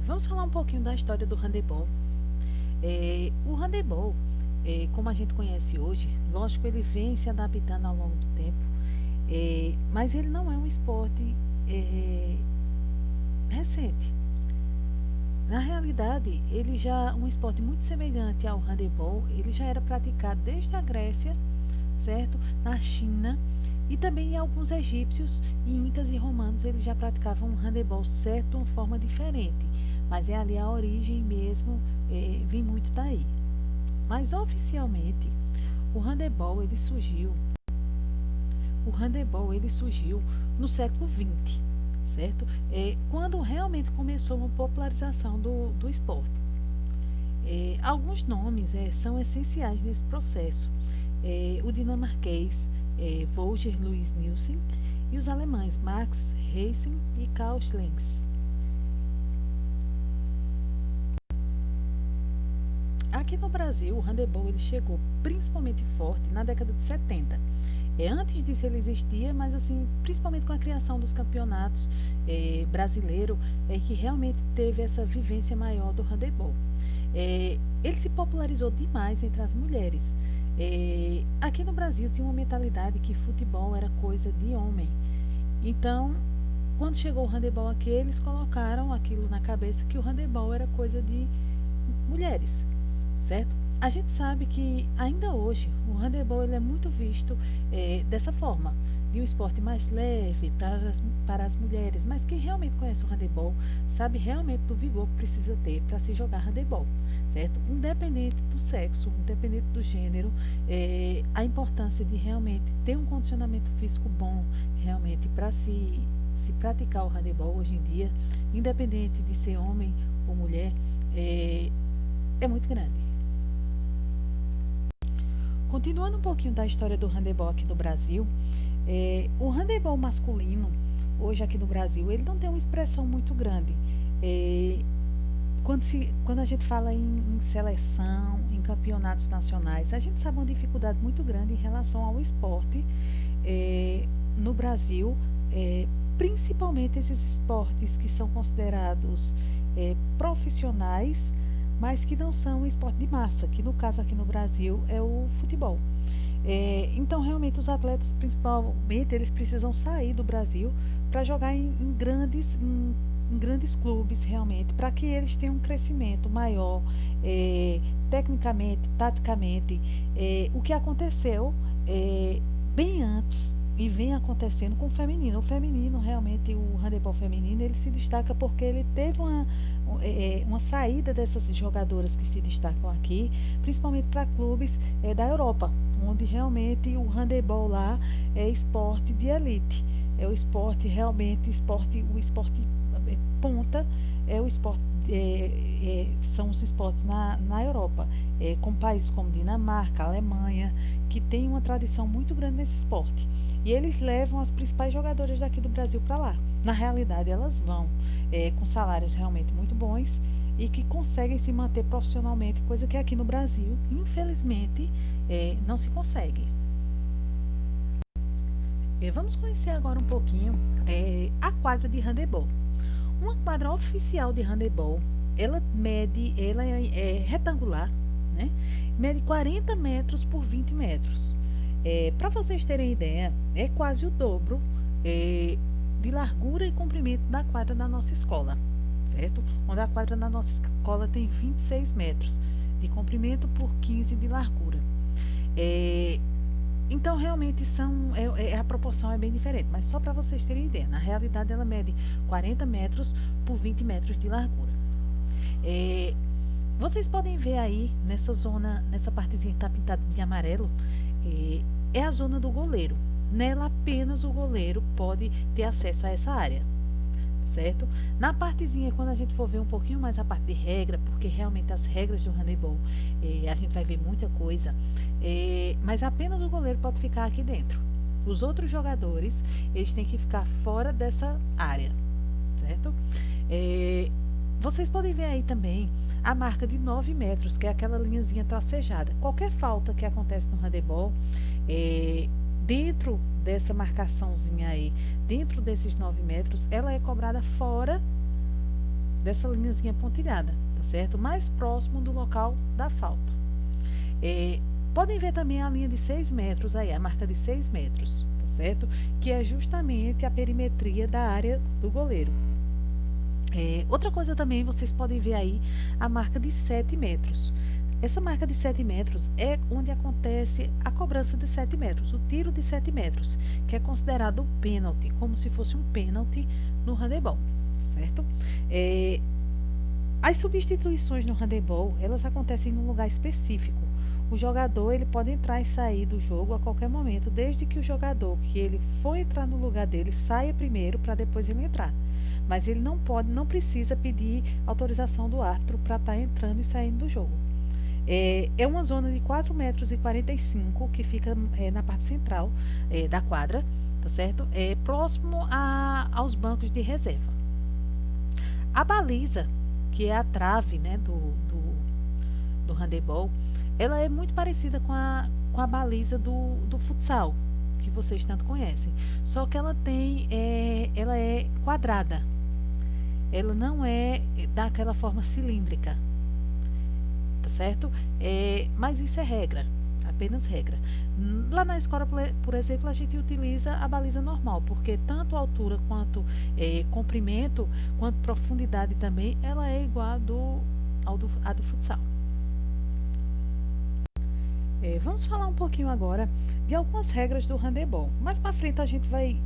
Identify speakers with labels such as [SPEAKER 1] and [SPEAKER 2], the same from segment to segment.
[SPEAKER 1] Vamos falar um pouquinho da história do handebol. O handebol, como a gente conhece hoje, lógico, ele vem se adaptando ao longo do tempo, mas ele não é um esporte é, recente. Na realidade, ele já um esporte muito semelhante ao handebol, ele já era praticado desde a Grécia, certo? Na China e também em alguns egípcios, e incas e romanos eles já praticavam um handebol, certo, de uma forma diferente, mas é ali a origem mesmo, vem muito daí. Mas oficialmente, o handebol ele surgiu, o handebol ele surgiu no século XX, certo? Quando realmente começou uma popularização do esporte. Alguns nomes são essenciais nesse processo. O dinamarquês Volker Louis Nielsen e os alemães Max Racing e Karl Schlenz. Aqui no Brasil, o handebol ele chegou principalmente forte na década de 70. Antes disso ele existia, mas assim, principalmente com a criação dos campeonatos brasileiro, que realmente teve essa vivência maior do handebol. Ele se popularizou demais entre as mulheres. Aqui no Brasil tinha uma mentalidade que futebol era coisa de homem. Então, quando chegou o handebol aqui, eles colocaram aquilo na cabeça que o handebol era coisa de mulheres, certo? A gente sabe que ainda hoje o handebol ele é muito visto dessa forma, de um esporte mais leve para as mulheres, mas quem realmente conhece o handebol sabe realmente do vigor que precisa ter para se jogar handebol, certo? Independente do sexo, independente do gênero, a importância de realmente ter um condicionamento físico bom, realmente para se praticar o handebol hoje em dia, independente de ser homem ou mulher, é muito grande. Continuando um pouquinho da história do handebol aqui no Brasil, o handebol masculino, hoje aqui no Brasil, ele não tem uma expressão muito grande. É, quando a gente fala em seleção, em campeonatos nacionais, a gente sabe uma dificuldade muito grande em relação ao esporte no Brasil, principalmente esses esportes que são considerados profissionais, mas que não são um esporte de massa, que no caso aqui no Brasil é o futebol. Então, realmente, os atletas, principalmente, eles precisam sair do Brasil para jogar em grandes clubes, realmente, para que eles tenham um crescimento maior, tecnicamente, taticamente. O que aconteceu bem antes e vem acontecendo com o feminino. O feminino, realmente, o handebol feminino, ele se destaca porque ele teve uma saída dessas jogadoras que se destacam aqui, principalmente para clubes da Europa, onde realmente o handebol lá é esporte de elite. É o esporte realmente, o esporte ponta, é o esporte, são os esportes na Europa, com países como Dinamarca, Alemanha, que tem uma tradição muito grande nesse esporte. E eles levam as principais jogadoras daqui do Brasil para lá. Na realidade, elas vão com salários realmente muito bons e que conseguem se manter profissionalmente, coisa que aqui no Brasil, infelizmente, não se consegue. Vamos conhecer agora um pouquinho a quadra de handebol. Uma quadra oficial de handebol, ela é retangular, né? Mede 40 metros por 20 metros. Para vocês terem ideia, é quase o dobro de largura e comprimento da quadra da nossa escola, certo? Onde a quadra da nossa escola tem 26 metros de comprimento por 15 de largura. Então, realmente, a proporção é bem diferente, mas só para vocês terem ideia, na realidade ela mede 40 metros por 20 metros de largura. Vocês podem ver aí, nessa zona, nessa partezinha que está pintada de amarelo, é a zona do goleiro. Nela apenas o goleiro pode ter acesso a essa área, certo? Na partezinha, quando a gente for ver um pouquinho mais a parte de regra, porque realmente as regras do handebol, a gente vai ver muita coisa, mas apenas o goleiro pode ficar aqui dentro. Os outros jogadores, eles têm que ficar fora dessa área, certo? Vocês podem ver aí também a marca de 9 metros, que é aquela linhazinha tracejada. Qualquer falta que acontece no handebol, dentro dessa marcaçãozinha aí, dentro desses 9 metros, ela é cobrada fora dessa linhazinha pontilhada, tá certo? Mais próximo do local da falta. Podem ver também a linha de 6 metros aí, a marca de 6 metros, tá certo? Que é justamente a perimetria da área do goleiro. Outra coisa também, vocês podem ver aí a marca de 7 metros. Essa marca de 7 metros é onde acontece a cobrança de 7 metros, o tiro de 7 metros, que é considerado um pênalti, como se fosse um pênalti no handebol, certo? As substituições no handebol, elas acontecem num lugar específico. O jogador, ele pode entrar e sair do jogo a qualquer momento, desde que o jogador que ele for entrar no lugar dele saia primeiro para depois ele entrar. Mas ele não precisa pedir autorização do árbitro para estar entrando e saindo do jogo. É uma zona de 4,45 m que fica na parte central da quadra, tá certo? Próximo aos bancos de reserva. A baliza, que é a trave, né, do handebol, ela é muito parecida com a baliza do futsal, que vocês tanto conhecem. Só que ela é quadrada. Ela não é daquela forma cilíndrica, tá certo? Mas isso é regra, apenas regra. Lá na escola, por exemplo, a gente utiliza a baliza normal, porque tanto a altura quanto comprimento, quanto profundidade também, ela é igual à do futsal. Vamos falar um pouquinho agora de algumas regras do handebol. Mais para frente a gente vai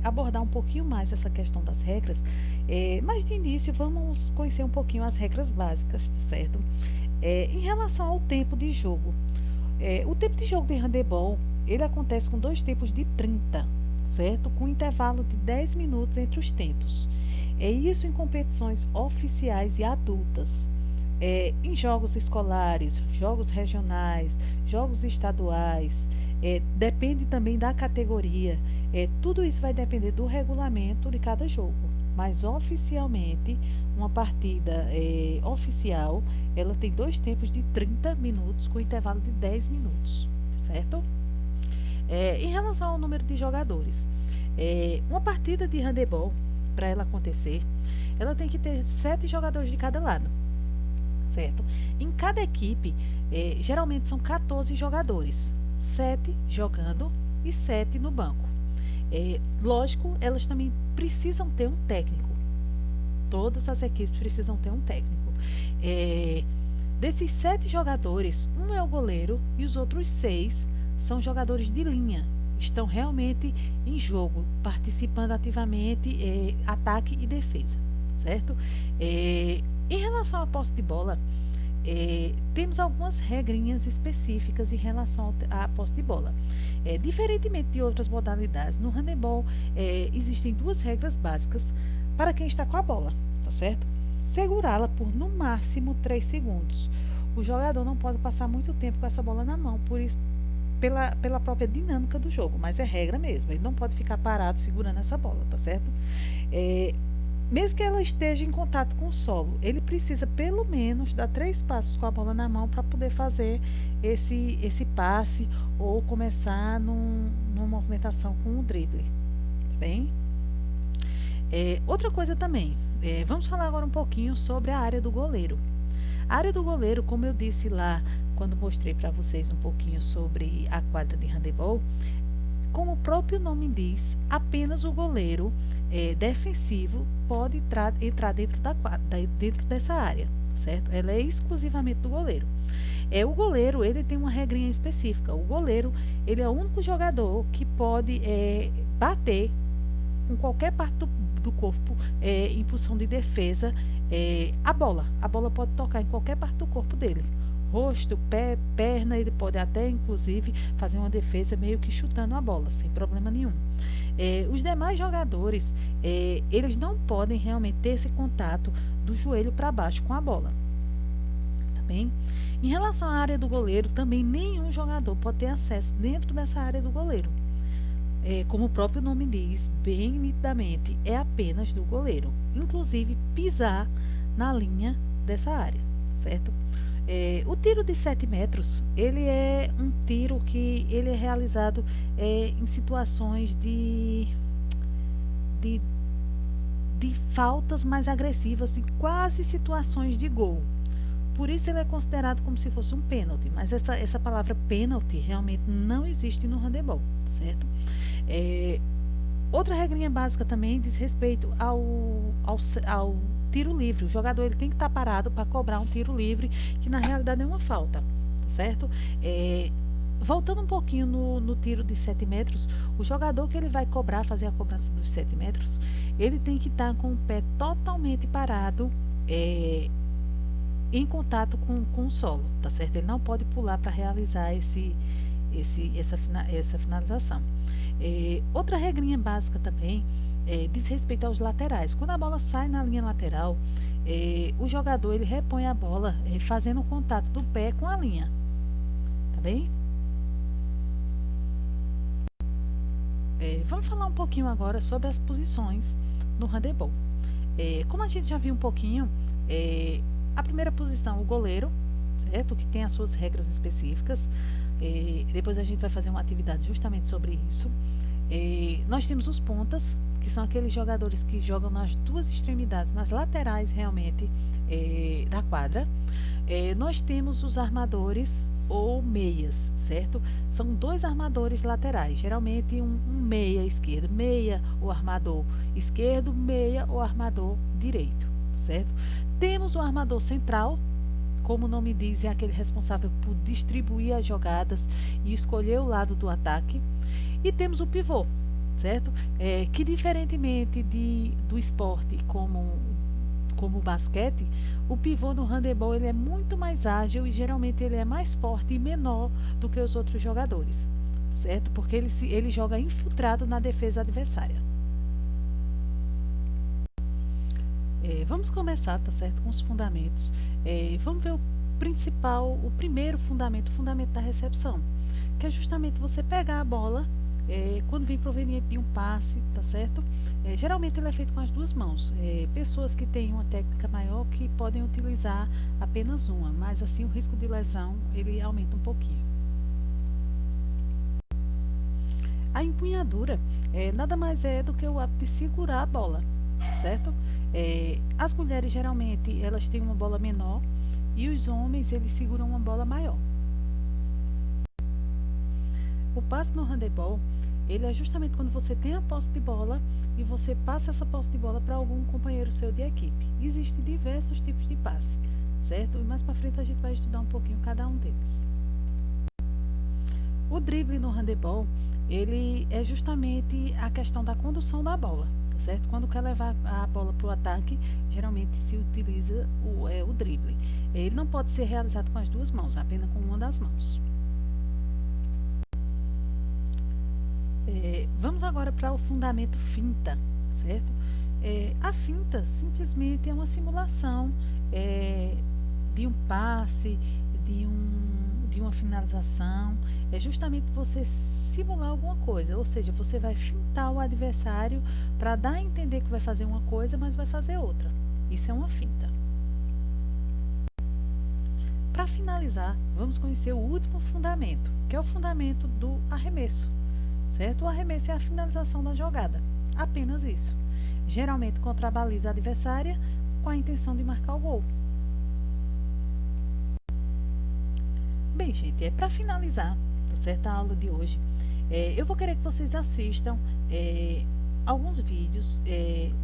[SPEAKER 1] abordar um pouquinho mais essa questão das regras, mas de início vamos conhecer um pouquinho as regras básicas, tá certo? Em relação ao tempo de jogo, o tempo de jogo de handebol, ele acontece com 2 tempos de 30, certo? Com intervalo de 10 minutos entre os tempos. Isso em competições oficiais e adultas. Em jogos escolares, jogos regionais, jogos estaduais, depende também da categoria. Tudo isso vai depender do regulamento de cada jogo. Mas oficialmente, uma partida oficial, ela tem 2 tempos de 30 minutos com intervalo de 10 minutos, certo? Em relação ao número de jogadores, uma partida de handebol, para ela acontecer, ela tem que ter 7 jogadores de cada lado, certo? Em cada equipe, geralmente são 14 jogadores, 7 jogando e 7 no banco. Lógico, elas também precisam ter um técnico. Todas as equipes precisam ter um técnico. Desses 7 jogadores, um é o goleiro e os outros 6 são jogadores de linha. Estão realmente em jogo, participando ativamente, ataque e defesa, certo? Em relação à posse de bola, temos algumas regrinhas específicas em relação à posse de bola. Diferentemente de outras modalidades, no handebol existem 2 regras básicas para quem está com a bola, tá certo? Segurá-la por no máximo 3 segundos. O jogador não pode passar muito tempo com essa bola na mão, por isso, pela própria dinâmica do jogo, mas é regra mesmo, ele não pode ficar parado segurando essa bola, tá certo? Mesmo que ela esteja em contato com o solo, ele precisa pelo menos dar 3 passos com a bola na mão para poder fazer esse passe ou começar numa movimentação com o drible, tá bem? Outra coisa também, vamos falar agora um pouquinho sobre a área do goleiro. A área do goleiro, como eu disse lá, quando mostrei para vocês um pouquinho sobre a quadra de handebol, como o próprio nome diz, apenas o goleiro defensivo pode entrar dentro dessa área, certo? Ela é exclusivamente do goleiro. O goleiro, ele tem uma regrinha específica. O goleiro, ele é o único jogador que pode bater com qualquer parte do corpo em função de defesa a bola. A bola pode tocar em qualquer parte do corpo dele. Rosto, pé, perna, ele pode até inclusive fazer uma defesa meio que chutando a bola, sem problema nenhum. Os demais jogadores, eles não podem realmente ter esse contato do joelho para baixo com a bola. Tá bem? Em relação à área do goleiro, também nenhum jogador pode ter acesso dentro dessa área do goleiro. Como o próprio nome diz, bem nitidamente, é apenas do goleiro. Inclusive pisar na linha dessa área, certo? O tiro de 7 metros, ele é um tiro que ele é realizado em situações de de faltas mais agressivas e quase situações de gol. Por isso ele é considerado como se fosse um pênalti, mas essa palavra pênalti realmente não existe no handebol, certo? É, outra regrinha básica também diz respeito ao tiro livre. O jogador ele tem que estar parado para cobrar um tiro livre, que na realidade é uma falta, certo? Voltando um pouquinho no tiro de 7 metros, o jogador que ele vai cobrar, fazer a cobrança dos 7 metros, ele tem que estar com o pé totalmente parado, em contato com o solo, tá certo? Ele não pode pular para realizar essa finalização. Outra regrinha básica também diz respeito aos laterais. Quando a bola sai na linha lateral, o jogador ele repõe a bola fazendo o contato do pé com a linha, tá bem? Vamos falar um pouquinho agora sobre as posições no handebol. Como a gente já viu um pouquinho, a primeira posição, o goleiro, certo? Que tem as suas regras específicas. Depois a gente vai fazer uma atividade justamente sobre isso. Nós temos os pontas, que são aqueles jogadores que jogam nas duas extremidades, nas laterais realmente da quadra. Nós temos os armadores ou meias, certo? São dois armadores laterais, geralmente um meia esquerdo, meia o armador esquerdo, meia o armador direito, certo? Temos o armador central, como o nome diz, é aquele responsável por distribuir as jogadas e escolher o lado do ataque. E temos o pivô, certo? Que diferentemente do esporte como o basquete, o pivô no handebol ele é muito mais ágil e geralmente ele é mais forte e menor do que os outros jogadores, certo? Porque ele joga infiltrado na defesa adversária. Vamos começar, tá certo, com os fundamentos. Vamos ver o primeiro fundamento, o fundamento da recepção, que é justamente você pegar a bola quando vem proveniente de um passe, tá certo? Geralmente ele é feito com as duas mãos. Pessoas que têm uma técnica maior que podem utilizar apenas uma, mas assim o risco de lesão ele aumenta um pouquinho. A empunhadura nada mais é do que o ato de segurar a bola, certo? As mulheres geralmente elas têm uma bola menor e os homens eles seguram uma bola maior. O passe no handebol ele é justamente quando você tem a posse de bola e você passa essa posse de bola para algum companheiro seu de equipe. Existem diversos tipos de passe, certo? E mais para frente a gente vai estudar um pouquinho cada um deles. O drible no handebol ele é justamente a questão da condução da bola, certo? Quando quer levar a bola para o ataque, geralmente se utiliza o drible. Ele não pode ser realizado com as duas mãos, apenas com uma das mãos. Vamos agora para o fundamento finta, certo? A finta simplesmente é uma simulação de um passe, de uma finalização. É justamente você simular alguma coisa, ou seja, você vai fintar o adversário para dar a entender que vai fazer uma coisa, mas vai fazer outra. Isso é uma finta. Para finalizar, vamos conhecer o último fundamento, que é o fundamento do arremesso, certo? O arremesso é a finalização da jogada, apenas isso. Geralmente contra a baliza adversária com a intenção de marcar o gol. Bem, gente, para finalizar, tá certo, a aula de hoje, eu vou querer que vocês assistam alguns vídeos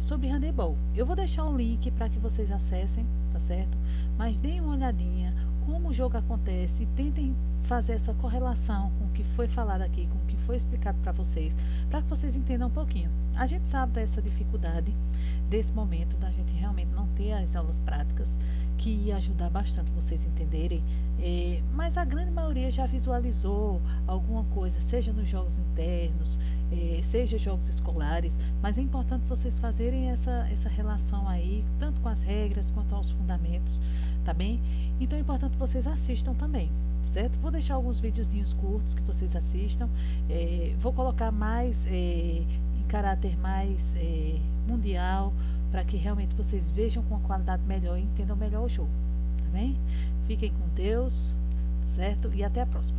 [SPEAKER 1] sobre handebol. Eu vou deixar o link para que vocês acessem, tá certo? Mas deem uma olhadinha como o jogo acontece, tentem fazer essa correlação com o que foi falado aqui, com o que foi explicado para vocês que entendam um pouquinho. A gente sabe dessa dificuldade, desse momento, da gente realmente não ter as aulas práticas, que ia ajudar bastante vocês entenderem, mas a grande maioria já visualizou alguma coisa, seja nos jogos internos, seja jogos escolares, mas é importante vocês fazerem essa relação aí, tanto com as regras quanto aos fundamentos, tá bem? Então é importante vocês assistam também, certo? Vou deixar alguns videozinhos curtos que vocês assistam, vou colocar mais em caráter mais mundial, para que realmente vocês vejam com uma qualidade melhor e entendam melhor o jogo, tá bem? Fiquem com Deus, certo? E até a próxima.